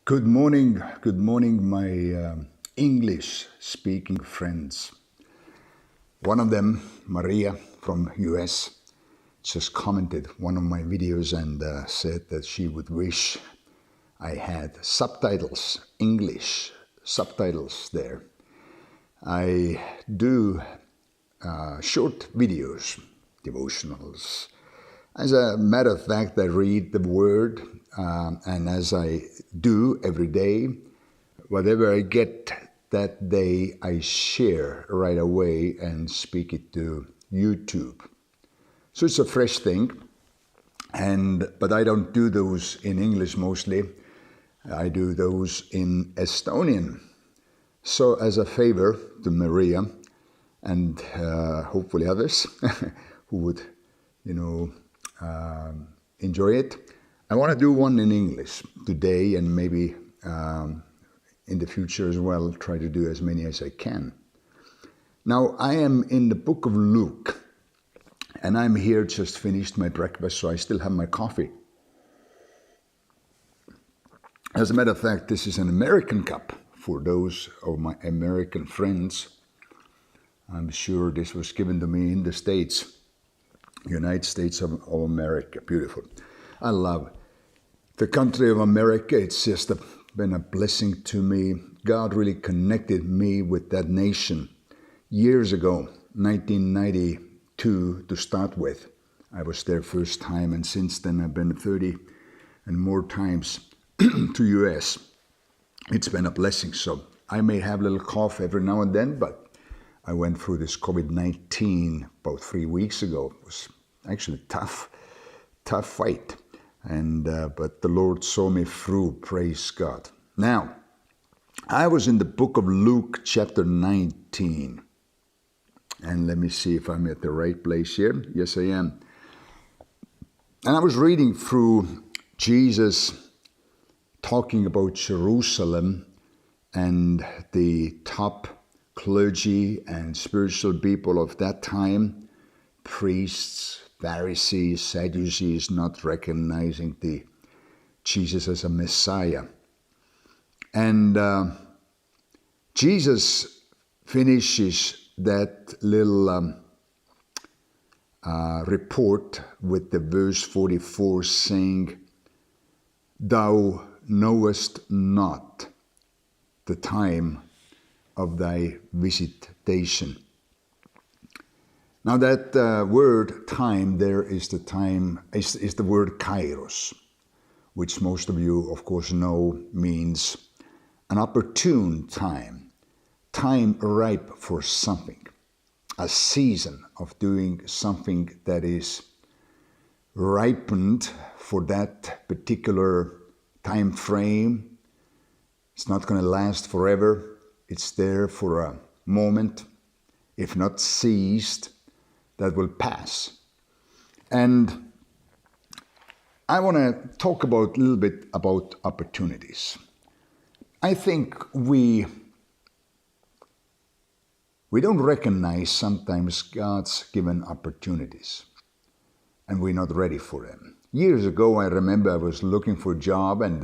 Good morning, my English-speaking friends. One of them, Maria from US, just commented one of my videos and said that she would wish I had subtitles, English subtitles there. I do short videos, devotionals. As a matter of fact, I read the Word, and as I do every day, whatever I get that day, I share right away and speak it to YouTube. So it's a fresh thing, but I don't do those in English mostly. I do those in Estonian. So as a favor to Maria and hopefully others who would, enjoy it, I want to do one in English today and maybe in the future as well, try to do as many as I can. Now, I am in the book of Luke, and I'm here, just finished my breakfast, so I still have my coffee. As a matter of fact, this is an American cup for those of my American friends. I'm sure this was given to me in the States, United States of America. Beautiful. I love the country of America. It's just been a blessing to me. God really connected me with that nation years ago, 1992 to start with. I was there first time, and since then I've been 30 and more times to US. It's been a blessing. So I may have a little cough every now and then, but I went through this COVID-19 about 3 weeks ago. It was actually tough fight. But the Lord saw me through, praise God. Now, I was in the book of Luke, chapter 19. And let me see if I'm at the right place here. Yes, I am. And I was reading through Jesus talking about Jerusalem and the top clergy and spiritual people of that time, priests, Pharisees, Sadducees, not recognizing Jesus as a Messiah. And Jesus finishes that little report with the verse 44 saying, "Thou knowest not the time of thy visitation." Now that word time there is the word kairos, which most of you of course know means an opportune time ripe for something, a season of doing something that is ripened for that particular time frame. It's not going to last forever. It's there for a moment, if not seized, that will pass. And I want to talk a little bit about opportunities. I think we don't recognize sometimes God's given opportunities, and we're not ready for them. Years ago, I remember I was looking for a job and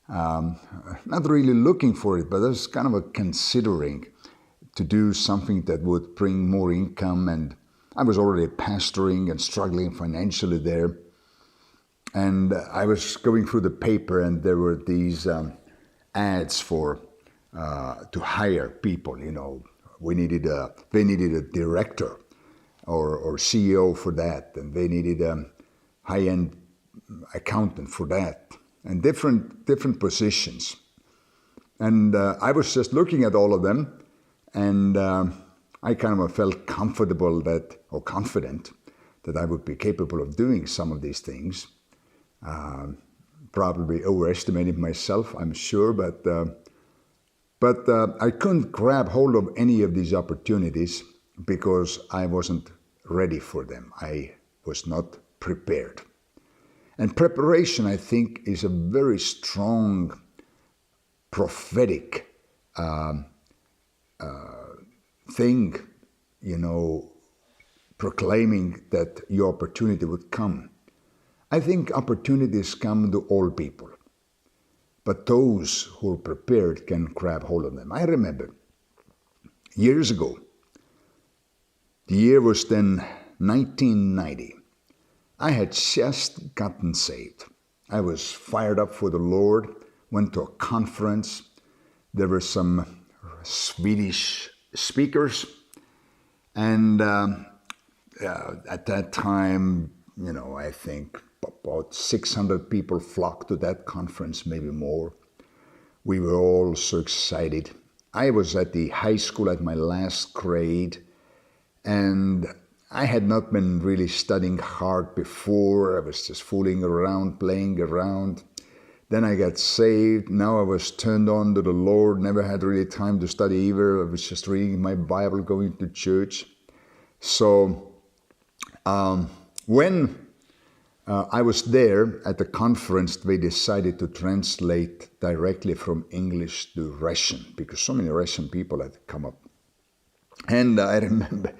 not really looking for it, but I was kind of considering to do something that would bring more income, and I was already pastoring and struggling financially there. And I was going through the paper, and there were these ads for to hire people. They needed a director or CEO for that, and they needed a high-end accountant for that, and different positions. And I was just looking at all of them. And I kind of felt confident that I would be capable of doing some of these things. Probably overestimated myself, I'm sure, but I couldn't grab hold of any of these opportunities because I wasn't ready for them. I was not prepared. And preparation, I think, is a very strong prophetic thing, proclaiming that your opportunity would come. I think opportunities come to all people. but those who are prepared can grab hold of them. I remember years ago, the year was then 1990. I had just gotten saved. I was fired up for the Lord, went to a conference. There were some Swedish speakers, and at that time, I think about 600 people flocked to that conference, maybe more. We were all so excited. I was at the high school at my last grade, and I had not been really studying hard before. I was just fooling around, playing around. Then I got saved. Now I was turned on to the Lord, never had really time to study either. I was just reading my Bible, going to church. So when I was there at the conference, they decided to translate directly from English to Russian, because so many Russian people had come up. And I remember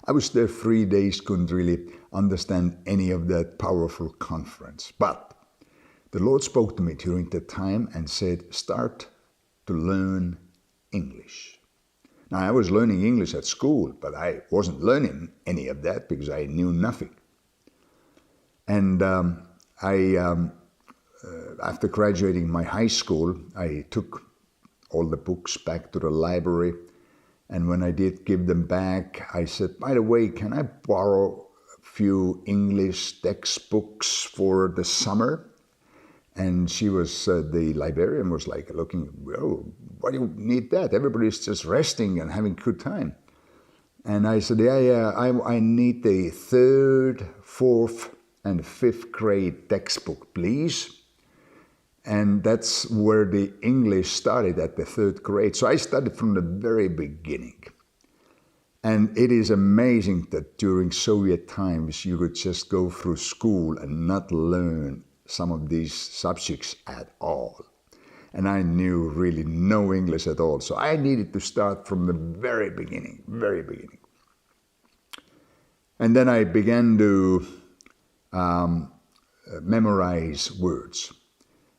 I was there 3 days, couldn't really understand any of that powerful conference. But the Lord spoke to me during that time and said, start to learn English. Now, I was learning English at school, but I wasn't learning any of that because I knew nothing. And after graduating my high school, I took all the books back to the library. And when I did give them back, I said, by the way, can I borrow a few English textbooks for the summer? And she was, the librarian was like looking, oh, why do you need that? Everybody's just resting and having a good time. And I said, yeah, I need the 3rd, 4th, and 5th grade textbook, please. And that's where the English started, at the 3rd grade. So I started from the very beginning. And it is amazing that during Soviet times, you could just go through school and not learn some of these subjects at all. And I knew really no English at all. So I needed to start from the very beginning, very beginning. And then I began to memorize words.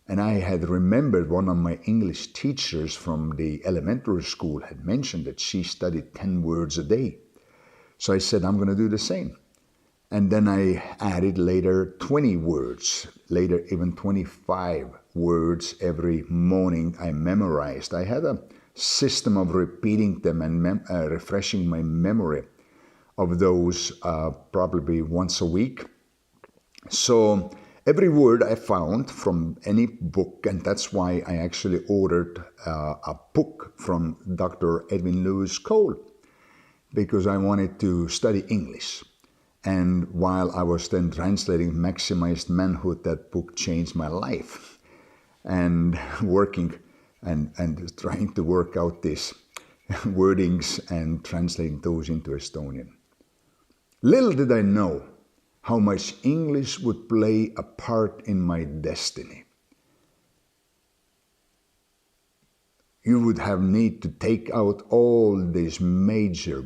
And I had remembered one of my English teachers from the elementary school had mentioned that she studied 10 words a day. So I said, I'm going to do the same. And then I added later 20 words, later even 25 words every morning I memorized. I had a system of repeating them and refreshing my memory of those probably once a week. So every word I found from any book, and that's why I actually ordered a book from Dr. Edwin Lewis Cole, because I wanted to study English. And while I was then translating Maximized Manhood, that book changed my life. And working and trying to work out these wordings and translating those into Estonian. Little did I know how much English would play a part in my destiny. You would have need to take out all these major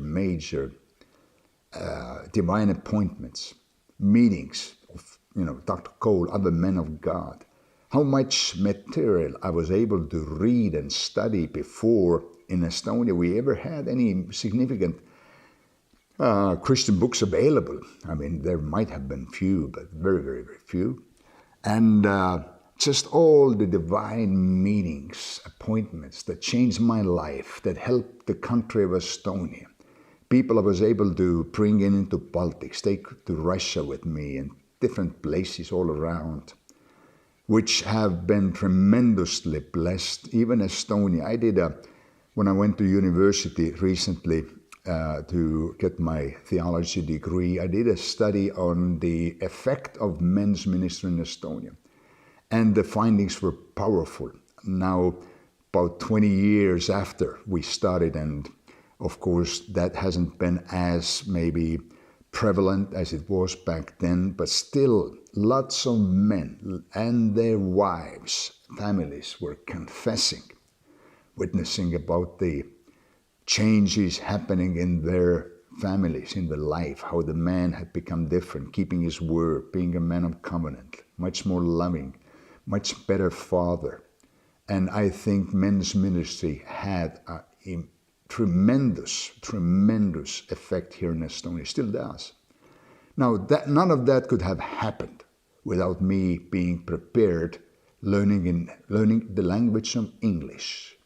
divine appointments, meetings of, Dr. Cole, other men of God. How much material I was able to read and study before in Estonia we ever had any significant Christian books available. I mean, there might have been few, but very, very, very few. And just all the divine meetings, appointments that changed my life, that helped the country of Estonia. People I was able to bring into Baltics, take to Russia with me and different places all around, which have been tremendously blessed. Even Estonia, I did when I went to university recently to get my theology degree, I did a study on the effect of men's ministry in Estonia. And the findings were powerful. Now, about 20 years after we started, and of course, that hasn't been as maybe prevalent as it was back then, but still lots of men and their wives, families were confessing, witnessing about the changes happening in their families, in their life, how the man had become different, keeping his word, being a man of covenant, much more loving, much better father, And I think men's ministry had a tremendous effect here in Estonia, still does. Now, none of that could have happened without me being prepared, learning the language of English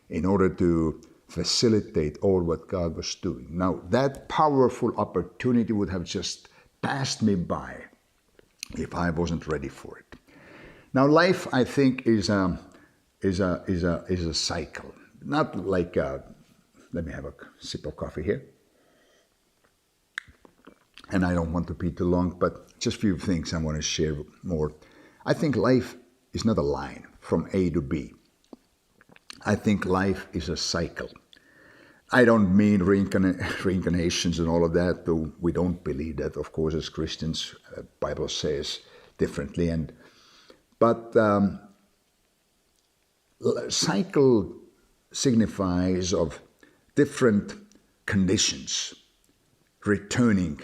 in order to facilitate all what God was doing. Now, that powerful opportunity would have just passed me by if I wasn't ready for it. Now, life, I think, is a cycle. Not like let me have a sip of coffee here. And I don't want to be too long, but just a few things I want to share more. I think life is not a line from A to B. I think life is a cycle. I don't mean reincarnations and all of that, though we don't believe that, of course, as Christians. Bible says differently. But cycle signifies of different conditions returning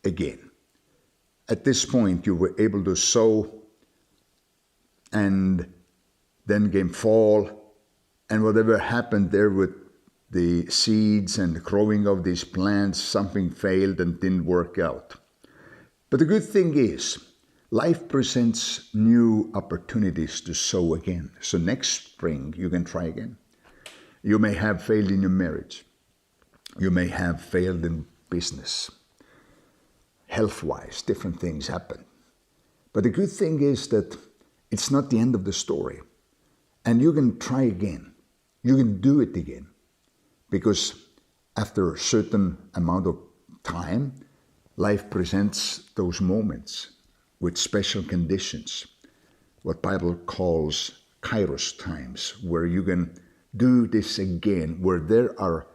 again. At this point, you were able to sow, and then came fall, and whatever happened there with the seeds and the growing of these plants, something failed and didn't work out. But the good thing is, life presents new opportunities to sow again. So next spring, you can try again. You may have failed in your marriage. You may have failed in business. Health-wise, different things happen. But the good thing is that it's not the end of the story. And you can try again. You can do it again. Because after a certain amount of time, life presents those moments with special conditions, what Bible calls kairos times, where you can do this again, where there are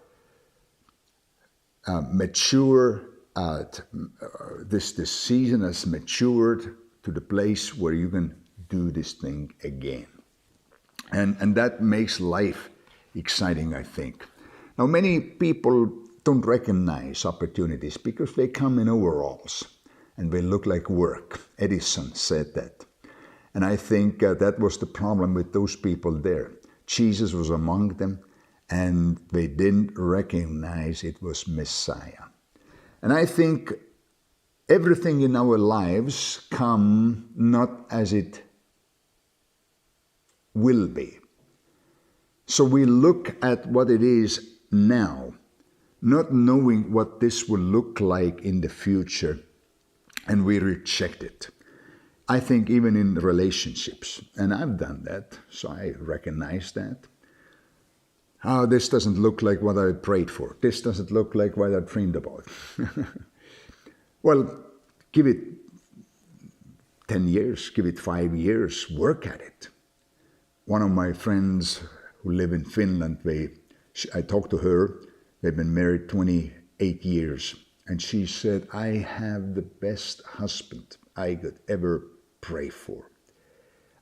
mature, this season has matured to the place where you can do this thing again. And that makes life exciting, I think. Now, many people don't recognize opportunities because they come in overalls and they look like work. Edison said that. And I think that was the problem with those people there. Jesus was among them, and they didn't recognize it was Messiah. And I think everything in our lives come not as it will be. So we look at what it is now, not knowing what this will look like in the future, and we reject it. I think even in relationships, and I've done that, so I recognize that. Oh, this doesn't look like what I prayed for. This doesn't look like what I dreamed about. Well, give it 10 years, give it 5 years, work at it. One of my friends who live in Finland, I talked to her, they've been married 28 years, and she said, I have the best husband I could ever pray for.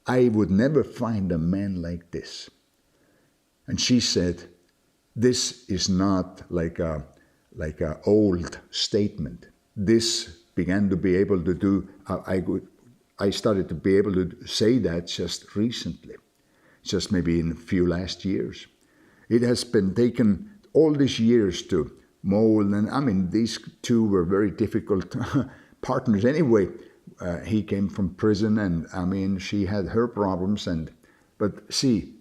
I would never find a man like this. And she said, this is not like a old statement. This began to be able to do, I started to be able to say that just recently, just maybe in a few last years. It has been taken all these years to mold, and I mean, these two were very difficult partners anyway. He came from prison, and I mean, she had her problems, but see,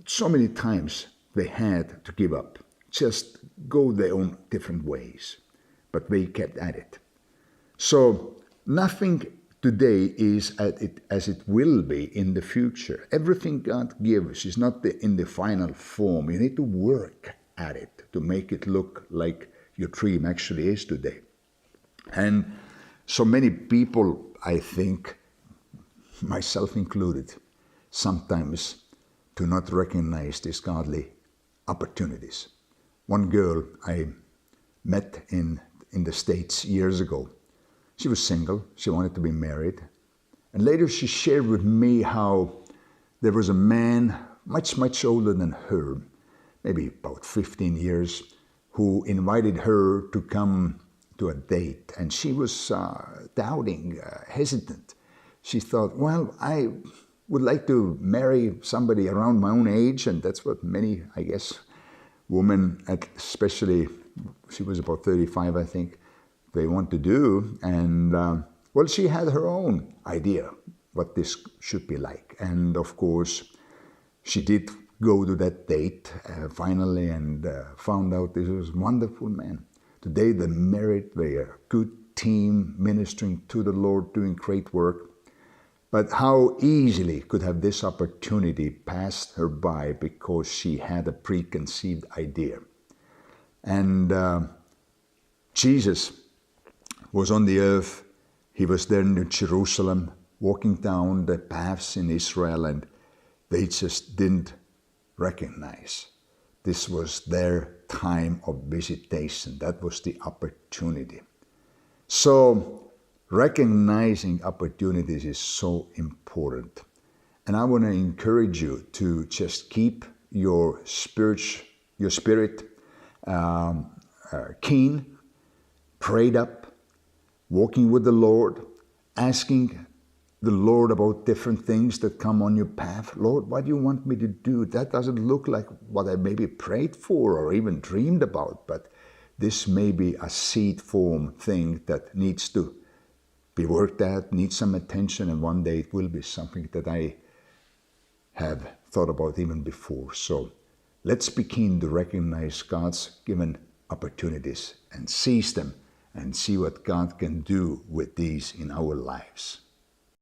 so many times they had to give up, just go their own different ways, but they kept at it. So nothing today is as it will be in the future. Everything God gives is not in the final form. You need to work at it to make it look like your dream actually is today. And so many people, I think, myself included, sometimes do not recognize these godly opportunities. One girl I met in the States years ago, she was single, she wanted to be married. And later she shared with me how there was a man much older than her, maybe about 15 years, who invited her to come to a date. And she was doubting, hesitant. She thought, well, would like to marry somebody around my own age, and that's what many, I guess, women, especially, she was about 35, I think, they want to do. And well, she had her own idea what this should be like. And of course, she did go to that date finally, and found out this was a wonderful man. Today they're married, they are a good team, ministering to the Lord, doing great work. But how easily could have this opportunity passed her by because she had a preconceived idea. And Jesus was on the earth. He was there in Jerusalem, walking down the paths in Israel, and they just didn't recognize. This was their time of visitation. That was the opportunity. So recognizing opportunities is so important. And I want to encourage you to just keep your spirit keen, prayed up, walking with the Lord, asking the Lord about different things that come on your path. Lord, what do you want me to do? That doesn't look like what I maybe prayed for or even dreamed about, but this may be a seed form thing that needs to be worked at, needs some attention, and one day it will be something that I have thought about even before. So let's be keen to recognize God's given opportunities and seize them and see what God can do with these in our lives.